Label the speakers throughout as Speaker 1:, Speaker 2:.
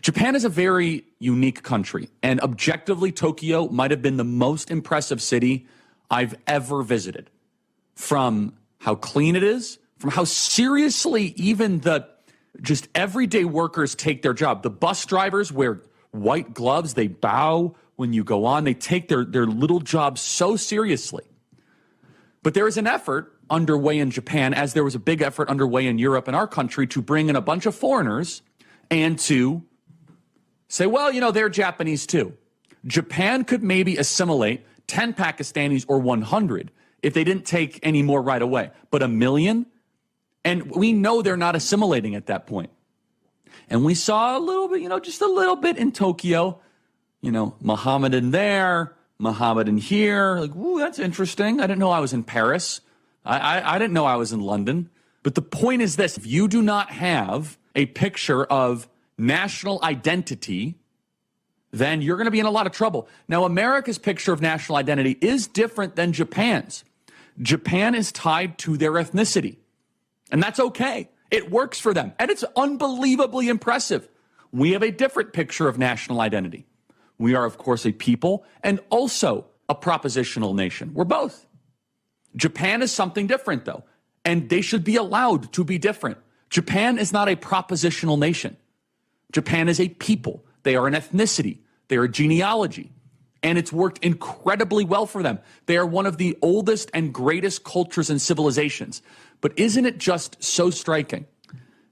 Speaker 1: Japan is a very unique country, and objectively, Tokyo might have been the most impressive city I've ever visited. From how clean it is, from how seriously even the just everyday workers take their job. The bus drivers wear white gloves. They bow when you go on. They take their little job so seriously. But there is an effort underway in Japan, as there was a big effort underway in Europe and our country, to bring in a bunch of foreigners and to say, well, you know, they're Japanese too. Japan could maybe assimilate 10 Pakistanis or 100 if they didn't take any more right away. But 1 million? And we know they're not assimilating at that point. And we saw a little bit, you know, just a little bit in Tokyo, you know, Mohammedan there, Mohammedan here. Like, ooh, that's interesting. I didn't know I was in Paris. I didn't know I was in London. But the point is this: if you do not have a picture of national identity, then you're going to be in a lot of trouble. Now, America's picture of national identity is different than Japan's. Japan is tied to their ethnicity, and that's okay. It works for them, and it's unbelievably impressive. We have a different picture of national identity. We are, of course, a people and also a propositional nation. We're both. Japan is something different, though, and they should be allowed to be different. Japan is not a propositional nation. Japan is a people. They are an ethnicity. They are a genealogy. And it's worked incredibly well for them. They are one of the oldest and greatest cultures and civilizations. But isn't it just so striking,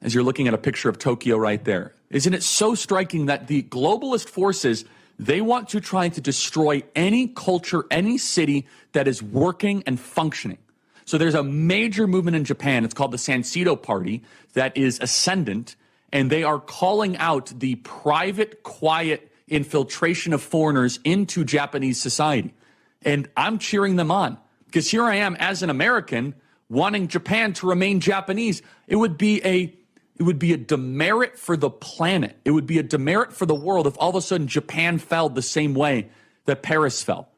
Speaker 1: as you're looking at a picture of Tokyo right there, isn't it so striking that the globalist forces, they want to try to destroy any culture, any city that is working and functioning. So there's a major movement in Japan. It's called the Sanseito Party that is ascendant, and they are calling out the private, quiet infiltration of foreigners into Japanese society. And I'm cheering them on, because here I am as an American wanting Japan to remain Japanese. It would be a demerit for the planet. It would be a demerit for the world if all of a sudden Japan fell the same way that Paris fell.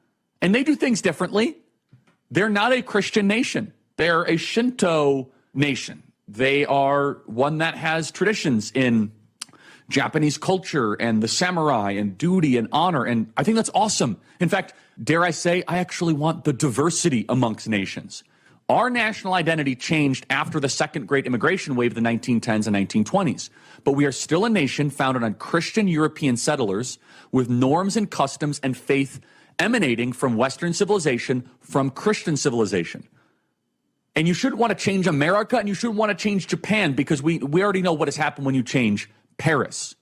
Speaker 1: And they do things differently. They're not a Christian nation. They're a Shinto nation. They are one that has traditions in Japanese culture and the samurai and duty and honor. And I think that's awesome. In fact, dare I say, I actually want the diversity amongst nations. Our national identity changed after the second great immigration wave of the 1910s and 1920s. But we are still a nation founded on Christian European settlers with norms and customs and faith emanating from Western civilization, from Christian civilization. And you shouldn't want to change America, and you shouldn't want to change Japan, because we already know what has happened when you change Paris.